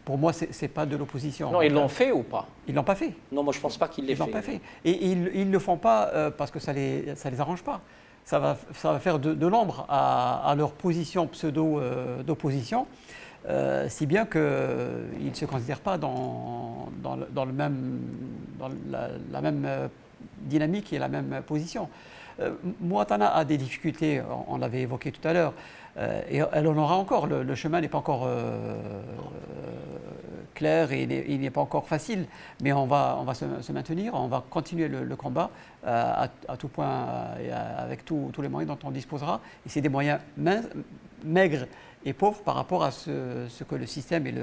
Pour moi, ce n'est pas de l'opposition. Non, ils l'ont fait ou pas? Ils ne l'ont pas fait. Non, moi je ne pense pas qu'ils l'aient fait. Ils ne l'ont pas fait. Et ils ne le font pas parce que ça les arrange pas. Ça va faire de l'ombre à leur position pseudo d'opposition. si bien qu'ils ne se considèrent pas dans la même dynamique et la même position. Mouattana a des difficultés, on l'avait évoqué tout à l'heure, et elle en aura encore. Le chemin n'est pas encore clair et il n'est pas encore facile, mais on va se maintenir, on va continuer le combat à tout point et avec tous les moyens dont on disposera. Et c'est des moyens maigres et pauvres par rapport à ce que le système et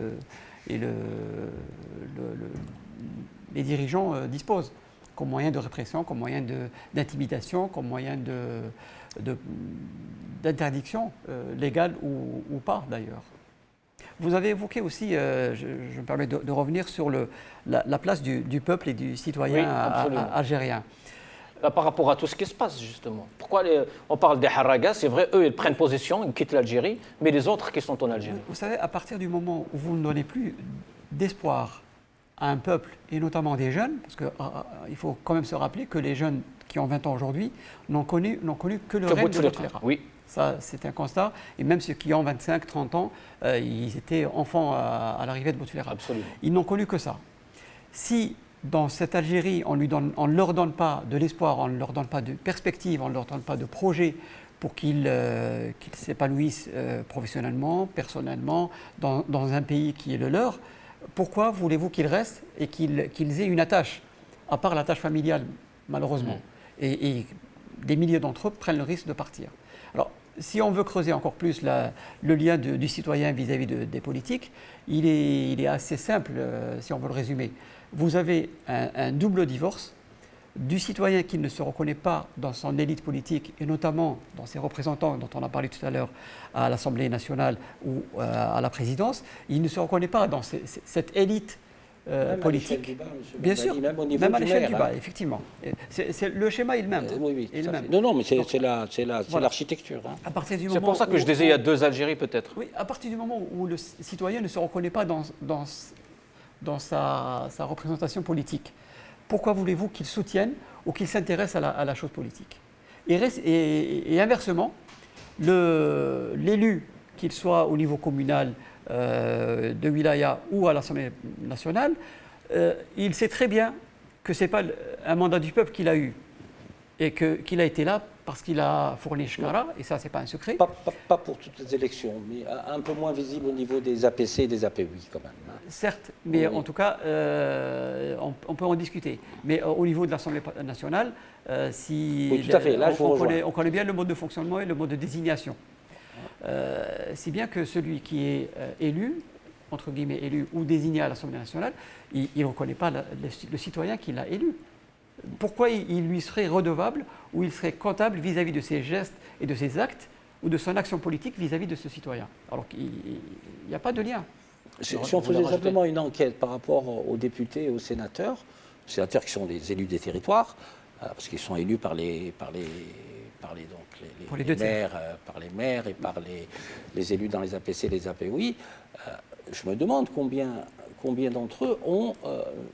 les dirigeants disposent, comme moyen de répression, comme moyen d'intimidation, comme moyen d'interdiction, légale ou pas d'ailleurs. Vous avez évoqué aussi, je me permets de revenir sur la place du peuple et du citoyen algérien. Là, par rapport à tout ce qui se passe, justement. Pourquoi on parle des Haragas, c'est vrai, eux, ils prennent position, ils quittent l'Algérie, mais les autres qui sont en Algérie. Vous savez, à partir du moment où vous ne donnez plus d'espoir à un peuple, et notamment des jeunes, parce qu'il faut quand même se rappeler que les jeunes qui ont 20 ans aujourd'hui n'ont connu que le règne de Bouteflika. Oui. Ça, c'est un constat. Et même ceux qui ont 25, 30 ans, ils étaient enfants à l'arrivée de Bouteflika. Absolument. Ils n'ont connu que ça. Si dans cette Algérie, on ne leur donne pas de l'espoir, on ne leur donne pas de perspective, on ne leur donne pas de projet pour qu'ils s'épanouissent professionnellement, personnellement, dans un pays qui est le leur, pourquoi voulez-vous qu'ils restent et qu'ils aient une attache, à part la tâche familiale, malheureusement. Et des milliers d'entre eux prennent le risque de partir. Alors, si on veut creuser encore plus le lien du citoyen vis-à-vis des politiques, il est assez simple, si on veut le résumer. Vous avez un double divorce du citoyen qui ne se reconnaît pas dans son élite politique, et notamment dans ses représentants dont on a parlé tout à l'heure à l'Assemblée nationale ou à la présidence. Il ne se reconnaît pas dans cette élite politique. Bien sûr, même à l'échelle du bas, effectivement. Le schéma est le même. Oui, est le même. Non, mais c'est l'architecture. À partir du C'est moment pour ça que je disais il y a deux Algéries peut-être. Oui, à partir du moment où le citoyen ne se reconnaît pas dans sa représentation politique, pourquoi voulez-vous qu'il soutienne ou qu'il s'intéresse à la chose politique? Et inversement, l'élu, qu'il soit au niveau communal, de wilaya ou à l'Assemblée nationale, il sait très bien que ce n'est pas un mandat du peuple qu'il a eu et qu'il a été là parce qu'il a fourni Shkara, et ça, ce n'est pas un secret. Pas pour toutes les élections, mais un peu moins visible au niveau des APC et des API quand même. Certes, mais oui. En tout cas, on peut en discuter. Mais au niveau de l'Assemblée nationale, oui, tout à fait. Là, on connaît bien le mode de fonctionnement et le mode de désignation. Si bien que celui qui est élu, entre guillemets élu ou désigné à l'Assemblée nationale, il ne reconnaît pas le citoyen qui l'a élu. Pourquoi il lui serait redevable ou il serait comptable vis-à-vis de ses gestes et de ses actes ou de son action politique vis-à-vis de ce citoyen? Alors qu'il n'y a pas de lien. Si on faisait simplement une enquête par rapport aux députés et aux sénateurs qui sont les élus des territoires, parce qu'ils sont élus par les maires et par les élus dans les APC et les APOI, je me demande combien d'entre eux ont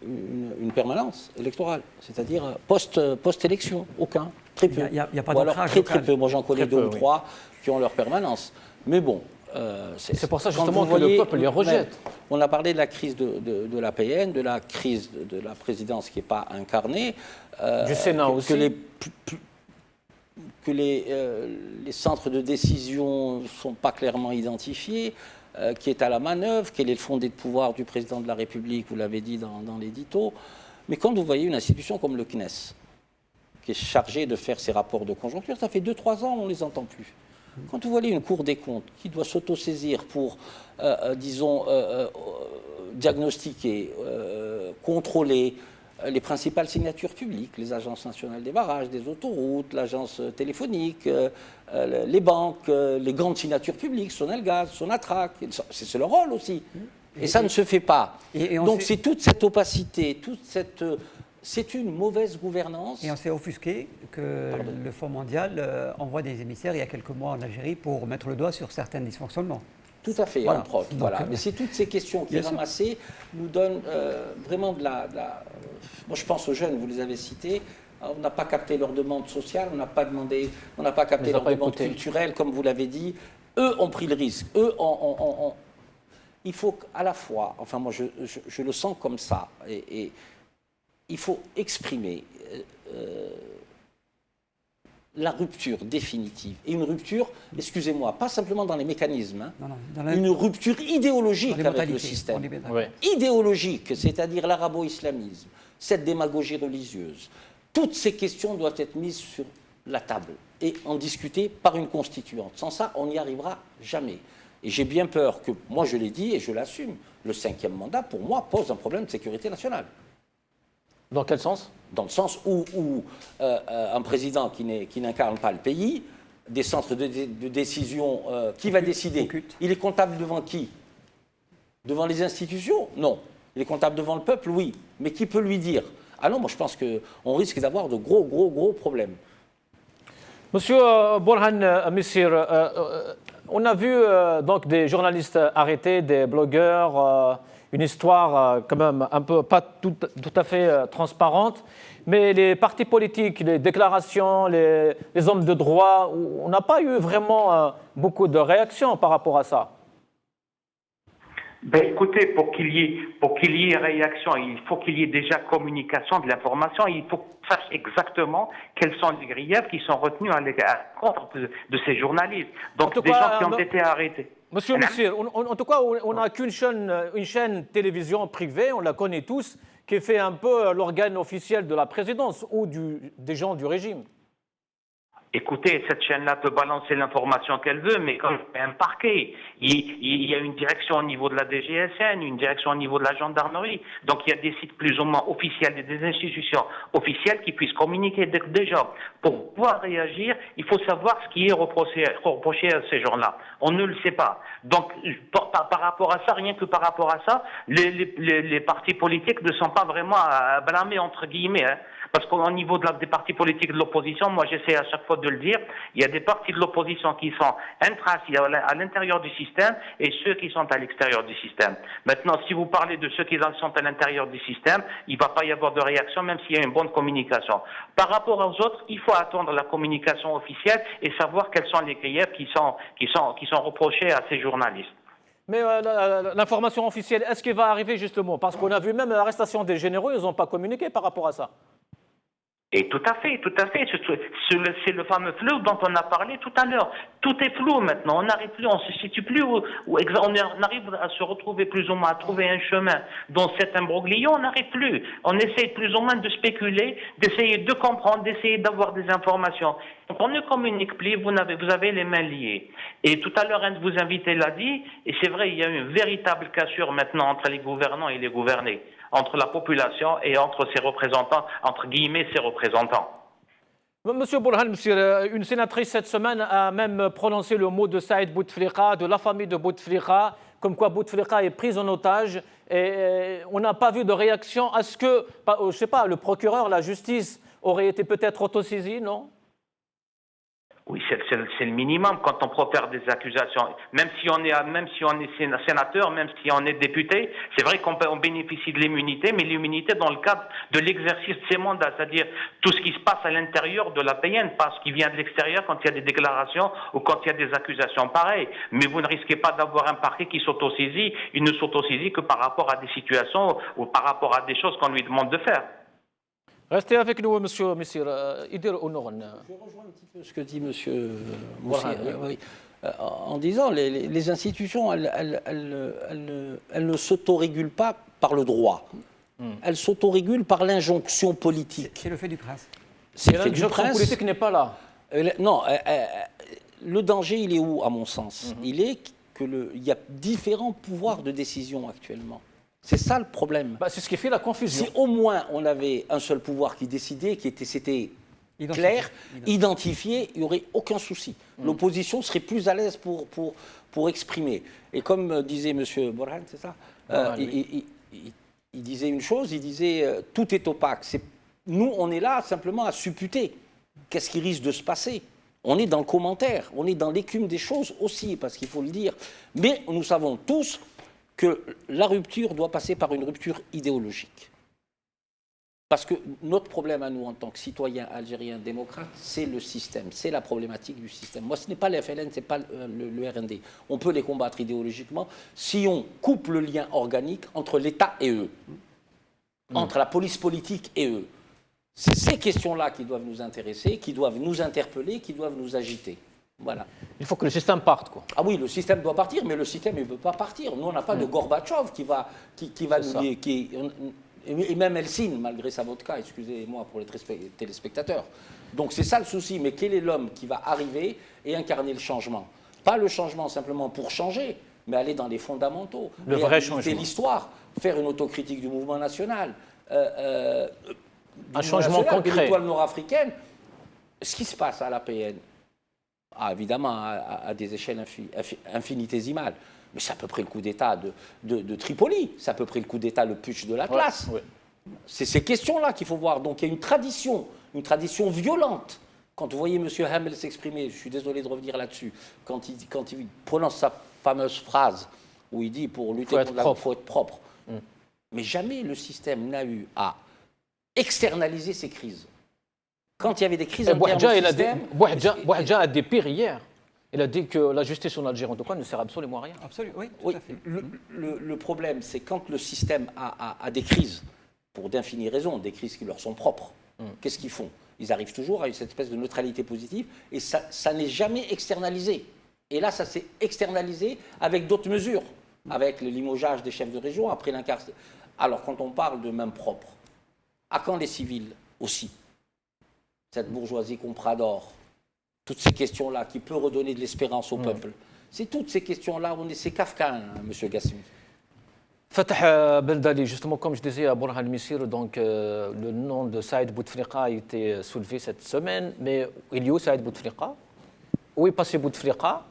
une permanence électorale, c'est-à-dire post-élection. Aucun, très peu. Il n'y a pas ou alors d'ancrage très peu. Moi j'en connais deux ou trois qui ont leur permanence. Mais bon, c'est pour ça justement que le peuple les rejette. On a parlé de la crise de l'APN, de la crise de la présidence qui n'est pas incarnée. Du Sénat aussi. Que les centres de décision ne sont pas clairement identifiés, qui est à la manœuvre, quel est le fondé de pouvoir du président de la République, vous l'avez dit dans l'édito. Mais quand vous voyez une institution comme le CNES, qui est chargée de faire ses rapports de conjoncture, ça fait 2-3 ans, on ne les entend plus. Quand vous voyez une Cour des comptes qui doit s'autosaisir pour, diagnostiquer, contrôler les principales signatures publiques, les agences nationales des barrages, des autoroutes, l'agence téléphonique, les banques, les grandes signatures publiques, Sonelgaz, Sonatrach, c'est leur rôle aussi. Et ça ne se fait pas. Donc c'est toute cette opacité, c'est une mauvaise gouvernance. Et on s'est offusqué que le Fonds mondial envoie des émissaires il y a quelques mois en Algérie pour mettre le doigt sur certains dysfonctionnements. Tout à fait, voilà. entre autres. Voilà. Mais c'est toutes ces questions qui ramassées nous donnent vraiment de la... Moi, je pense aux jeunes, vous les avez cités. On n'a pas capté leur demande sociale, on n'a pas capté leur demande culturelle, comme vous l'avez dit. Eux ont pris le risque. Eux il faut à la fois, enfin moi je le sens comme ça, et il faut exprimer la rupture définitive. Et une rupture, excusez-moi, pas simplement dans les mécanismes, hein, une rupture idéologique avec le système. Idéologique, c'est-à-dire l'arabo-islamisme, cette démagogie religieuse. Toutes ces questions doivent être mises sur la table et en discuter par une constituante. Sans ça, on n'y arrivera jamais. Et j'ai bien peur que, moi je l'ai dit et je l'assume, le 5e mandat, pour moi, pose un problème de sécurité nationale. Dans quel sens? Dans le sens où un président qui n'incarne pas le pays, des centres de décision, qui va décider? Il est comptable devant qui? Devant les institutions? Non. Il est comptable devant le peuple? Oui. Mais qui peut lui dire? Ah non, moi je pense qu'on risque d'avoir de gros problèmes. Monsieur Borhan Missir, on a vu donc des journalistes arrêtés, des blogueurs, une histoire quand même un peu pas tout à fait transparente, mais les partis politiques, les déclarations, les hommes de droit, on n'a pas eu vraiment beaucoup de réactions par rapport à ça. Ben écoutez, pour qu'il y ait réaction, il faut qu'il y ait déjà communication de l'information. Il faut qu'on sache exactement quels sont les griefs qui sont retenus à l'encontre de ces journalistes. Donc des gens qui ont été arrêtés. Monsieur Missir, en tout cas, on n'a qu'une chaîne télévision privée, on la connaît tous, qui fait un peu l'organe officiel de la présidence ou des gens du régime. Écoutez, cette chaîne-là peut balancer l'information qu'elle veut, mais quand il y a un parquet, il y a une direction au niveau de la DGSN, une direction au niveau de la gendarmerie. Donc il y a des sites plus ou moins officiels et des institutions officielles qui puissent communiquer déjà. Pour pouvoir réagir, il faut savoir ce qui est reproché à ces gens-là. On ne le sait pas. Donc par rapport à ça, rien que par rapport à ça, les partis politiques ne sont pas vraiment à blâmer entre guillemets. Hein. Parce qu'au niveau des partis politiques de l'opposition, moi j'essaie à chaque fois de le dire, il y a des partis de l'opposition qui sont intrasés à l'intérieur du système et ceux qui sont à l'extérieur du système. Maintenant, si vous parlez de ceux qui sont à l'intérieur du système, il ne va pas y avoir de réaction même s'il y a une bonne communication. Par rapport aux autres, il faut attendre la communication officielle et savoir quels sont les griefs qui sont reprochés à ces journalistes. Mais l'information officielle, est-ce qu'elle va arriver justement? Parce qu'on a vu même l'arrestation des généraux, ils n'ont pas communiqué par rapport à ça. Et tout à fait. C'est le fameux flou dont on a parlé tout à l'heure. Tout est flou maintenant. On n'arrive plus, on se situe plus on arrive à se retrouver plus ou moins, à trouver un chemin dans cet imbroglio. On n'arrive plus. On essaie plus ou moins de spéculer, d'essayer de comprendre, d'essayer d'avoir des informations. Donc on ne communique plus, vous avez les mains liées. Et tout à l'heure, un de vos invités l'a dit, et c'est vrai, il y a une véritable cassure maintenant entre les gouvernants et les gouvernés, entre la population et entre ses représentants, entre guillemets ses représentants. Monsieur Borhan Missir, une sénatrice cette semaine a même prononcé le mot de Saïd Bouteflika, de la famille de Bouteflika, comme quoi Bouteflika est pris en otage. Et on n'a pas vu de réaction. Est-ce que, je ne sais pas, le procureur, la justice aurait été peut-être autosaisi, non? Oui, c'est le minimum quand on profère des accusations. Même si on est sénateur, même si on est député, c'est vrai qu'on bénéficie de l'immunité, mais l'immunité dans le cadre de l'exercice de ses mandats, c'est-à-dire tout ce qui se passe à l'intérieur de la PN, pas ce qui vient de l'extérieur quand il y a des déclarations ou quand il y a des accusations pareilles. Mais vous ne risquez pas d'avoir un parquet qui s'autosaisit. Il ne s'autosaisit que par rapport à des situations ou par rapport à des choses qu'on lui demande de faire. Restez avec nous, monsieur Missir. Je rejoins un petit peu ce que dit monsieur Moussir, oui. En disant les institutions, elles ne s'autorégulent pas par le droit. Elles s'autorégulent par l'injonction politique. C'est le fait du prince. C'est l'injonction politique n'est pas là. Non, le danger, il est où, à mon sens? Il est qu'il y a différents pouvoirs de décision actuellement. C'est ça le problème. C'est ce qui fait la confusion. Si au moins on avait un seul pouvoir qui décidait, c'était clair, identifié, il n'y aurait aucun souci. L'opposition serait plus à l'aise pour exprimer. Et comme disait M. Borhan, c'est ça, il disait une chose, il disait tout est opaque. Nous, on est là simplement à supputer. Qu'est-ce qui risque de se passer? On est dans le commentaire, on est dans l'écume des choses aussi, parce qu'il faut le dire. Mais nous savons tous que la rupture doit passer par une rupture idéologique. Parce que notre problème à nous, en tant que citoyens algériens démocrates, c'est le système, c'est la problématique du système. Moi, ce n'est pas le FLN, ce n'est pas le RND. On peut les combattre idéologiquement si on coupe le lien organique entre l'État et eux, entre la police politique et eux. C'est ces questions-là qui doivent nous intéresser, qui doivent nous interpeller, qui doivent nous agiter. Voilà. Il faut que le système parte, quoi. Ah oui, le système doit partir, mais le système ne veut pas partir. Nous, on n'a pas de Gorbatchev qui va nous lier. Et même Helsinki, malgré sa vodka, excusez-moi pour les téléspectateurs. Donc c'est ça le souci. Mais quel est l'homme qui va arriver et incarner le changement? Pas le changement simplement pour changer, mais aller dans les fondamentaux. Le vrai changement. L'histoire, faire une autocritique du mouvement national. Un changement concret. De l'étoile nord-africaine. Ce qui se passe à l'APN, évidemment à des échelles infinitésimales, mais c'est à peu près le coup d'État de Tripoli, c'est à peu près le coup d'État, le putsch de l'Atlas. Ouais. C'est ces questions-là qu'il faut voir. Donc il y a une tradition violente. Quand vous voyez M. Hamel s'exprimer, je suis désolé de revenir là-dessus, quand il prononce sa fameuse phrase où il dit pour lutter contre la faut être propre. Mais jamais le système n'a eu à externaliser ces crises. Quand il y avait des crises internes au système... Bouadja a des pires hier. Il a dit que la justice en Algérie, en tout cas, ne sert absolument à rien. Absolument, oui, tout Oui, à fait. le problème, c'est quand le système a des crises, pour d'infinies raisons, des crises qui leur sont propres, qu'est-ce qu'ils font? Ils arrivent toujours à cette espèce de neutralité positive, et ça n'est jamais externalisé. Et là, ça s'est externalisé avec d'autres mesures, avec le limogeage des chefs de région, après l'incarcération. Alors, quand on parle de main propre, à quand les civils aussi? Cette bourgeoisie comprador, toutes ces questions-là qui peut redonner de l'espérance au peuple. C'est toutes ces questions-là, c'est kafkaïen, M. Gassimi. Fatah Beldali, justement, comme je disais à Bourhan Missir, donc le nom de Saïd Bouteflika a été soulevé cette semaine, mais il y a Saïd Bouteflika. Où est passé Bouteflika?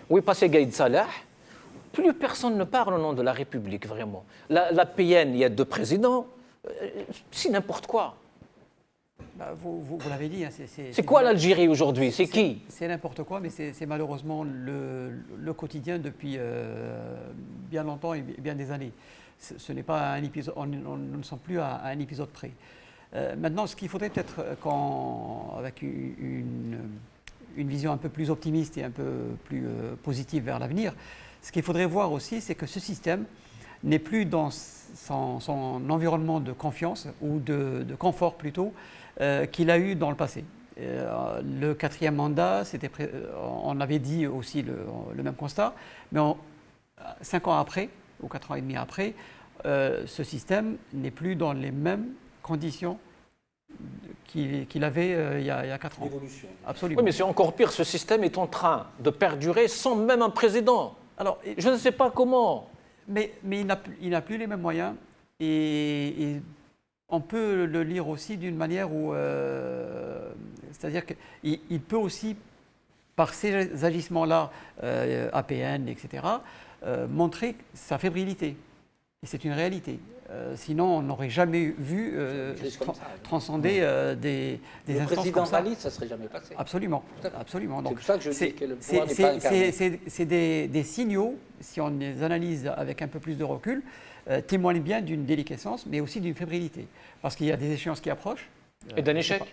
Où est passé Gaïd Salah? Plus personne ne parle au nom de la République, vraiment. La PN, il y a 2 présidents, c'est n'importe quoi. Vous l'avez dit. Hein, c'est quoi l'Algérie aujourd'hui? C'est qui? C'est n'importe quoi, mais c'est malheureusement le quotidien depuis bien longtemps et bien des années. Ce n'est pas un épisode, nous ne sommes plus à un épisode près. Maintenant, ce qu'il faudrait peut-être, avec une vision un peu plus optimiste et un peu plus positive vers l'avenir, ce qu'il faudrait voir aussi, c'est que ce système n'est plus dans son environnement de confiance ou de confort plutôt, qu'il a eu dans le passé. Le 4e mandat, on avait dit aussi le même constat, mais 5 ans après, ou 4 ans et demi après, ce système n'est plus dans les mêmes conditions qu'il avait il y a 4 ans. L'évolution. Absolument. Oui, mais c'est encore pire, ce système est en train de perdurer sans même un président. Alors, je ne sais pas comment. Mais il n'a plus les mêmes moyens et on peut le lire aussi d'une manière où, c'est-à-dire qu'il peut aussi, par ces agissements-là, APN, etc., montrer sa fébrilité. Et c'est une réalité. Sinon, on n'aurait jamais vu transcender des instances comme ça. Le président Valide, ça ne serait jamais passé. Absolument. Absolument. C'est pour ça que je dis que le pouvoir n'est pas incarné. C'est des signaux, si on les analyse avec un peu plus de recul, témoignent bien d'une déliquescence, mais aussi d'une fébrilité. Parce qu'il y a des échéances qui approchent. Et d'un échec?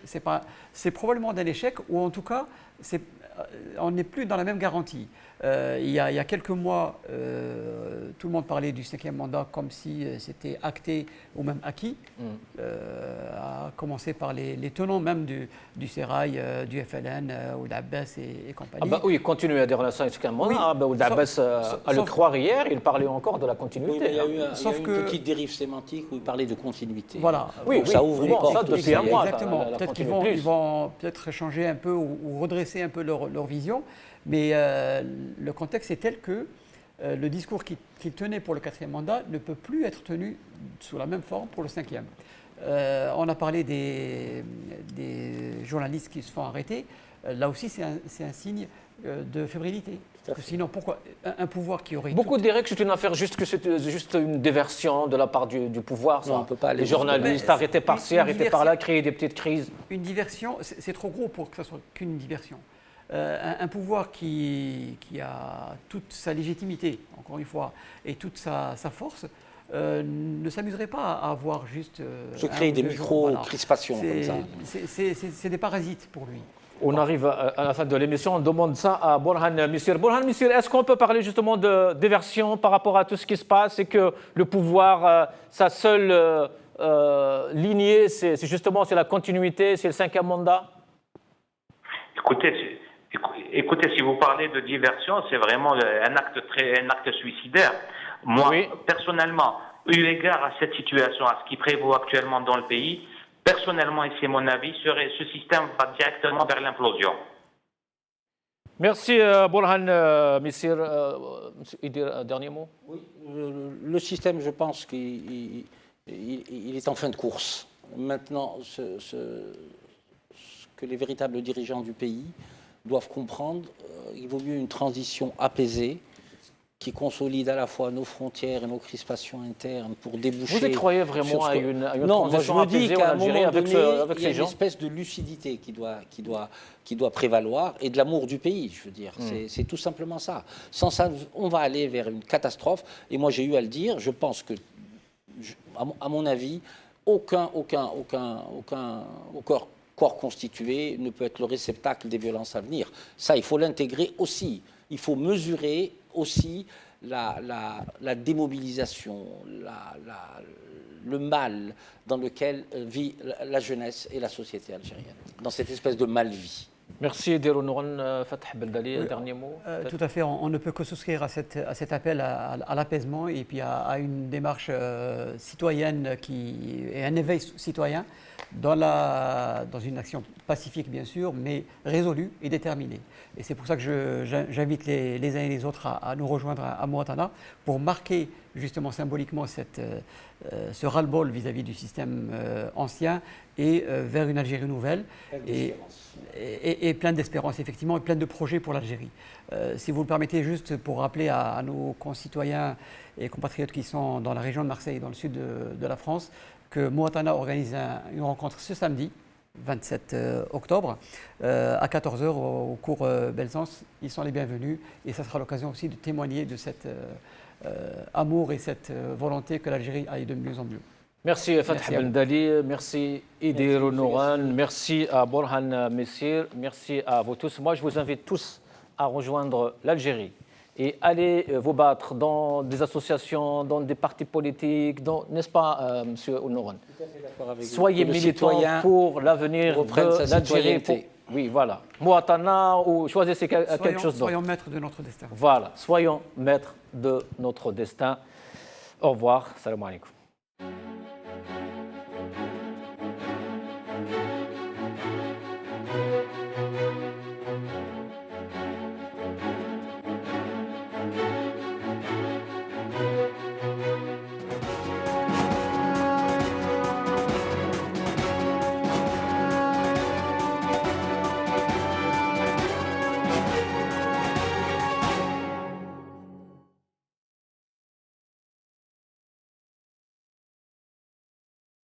C'est probablement d'un échec, ou en tout cas, on n'est plus dans la même garantie. Il y a quelques mois, tout le monde parlait du 5e mandat comme si c'était acté ou même acquis, à commencer par les tenants même du Sérail, du FLN, Ould Abbas et compagnie. Ah bah oui, il continue à dire la 5e mandat. Oui. Ould Abbas, à le croire hier, il parlait encore de la continuité. Oui, il y a eu une petite dérive sémantique où il parlait de continuité. Voilà. Oui, ça ouvre les portes. Ça, depuis un mois. Exactement. Peut-être qu'ils vont peut-être changer un peu ou redresser un peu leur vision. Mais le contexte est tel que le discours qu'il tenait pour le 4e mandat ne peut plus être tenu sous la même forme pour le 5e. On a parlé des journalistes qui se font arrêter. Là aussi, c'est un signe de fébrilité. Parce que sinon, pourquoi un pouvoir qui aurait... Beaucoup diraient que c'est une affaire que c'est juste une diversion de la part du pouvoir. Non, on peut pas aller. Les journalistes arrêtés par-ci, arrêtés par-là, créer des petites crises. Une diversion, c'est trop gros pour que ce soit qu'une diversion. Un pouvoir qui a toute sa légitimité, encore une fois, et toute sa force, ne s'amuserait pas à avoir juste... Se créer des micro-crispations comme ça. C'est des parasites pour lui. On arrive à la fin de l'émission, on demande ça à Borhan Missir. Borhan Missir, est-ce qu'on peut parler justement de diversion par rapport à tout ce qui se passe et que le pouvoir, sa seule lignée, c'est justement la continuité, c'est le 5e mandat? Écoutez, si vous parlez de diversion, c'est vraiment un acte suicidaire. Moi, oui. Personnellement, eu égard à cette situation, à ce qui prévaut actuellement dans le pays, personnellement, et c'est mon avis, ce système va directement vers l'implosion. Merci, Borhan Missir. Un dernier mot? Oui, le système, je pense qu'il est en fin de course. Maintenant, ce que les véritables dirigeants du pays doivent comprendre, il vaut mieux une transition apaisée qui consolide à la fois nos frontières et nos crispations internes pour déboucher... Vous y croyez vraiment à une non, transition moi je me dis apaisée qu'à en un moment Algérie avec donné, il y a ces une gens? espèce de lucidité qui doit prévaloir et de l'amour du pays, je veux dire. C'est tout simplement ça. Sans ça, on va aller vers une catastrophe. Et moi, j'ai eu à le dire, je pense que, à mon avis, aucun corps constitué ne peut être le réceptacle des violences à venir. Ça, il faut l'intégrer aussi. Il faut mesurer aussi la démobilisation, le mal dans lequel vit la jeunesse et la société algérienne, dans cette espèce de mal-vie. Merci, Dero Nouran. Fatah Beldali, un dernier mot? Tout à fait, on ne peut que souscrire à cet appel à l'apaisement et puis à une démarche citoyenne et un éveil citoyen dans une action pacifique bien sûr, mais résolue et déterminée. Et c'est pour ça que j'invite les uns et les autres à nous rejoindre à Moatana pour marquer justement symboliquement ce ras-le-bol vis-à-vis du système ancien et vers une Algérie nouvelle et plein d'espérance effectivement et plein de projets pour l'Algérie. Si vous le permettez, juste pour rappeler à nos concitoyens et compatriotes qui sont dans la région de Marseille, dans le sud de la France, que Moatana organise une rencontre ce samedi, 27 octobre, à 14h au cours Belzance. Ils sont les bienvenus et ça sera l'occasion aussi de témoigner de cet amour et cette volonté que l'Algérie aille de mieux en mieux. Merci Fatah Beldali, merci Dero Nouran, merci à Borhan Missir, merci à vous tous. Moi, je vous invite tous à rejoindre l'Algérie et allez vous battre dans des associations, dans des partis politiques, n'est-ce pas, Monsieur Nouran? Soyez militants pour l'avenir de l'Algérie. Oui, voilà. Moatana ou choisissez quelque chose d'autre. Soyons maîtres de notre destin. Voilà, soyons maîtres de notre destin. Au revoir. Salam alaikum.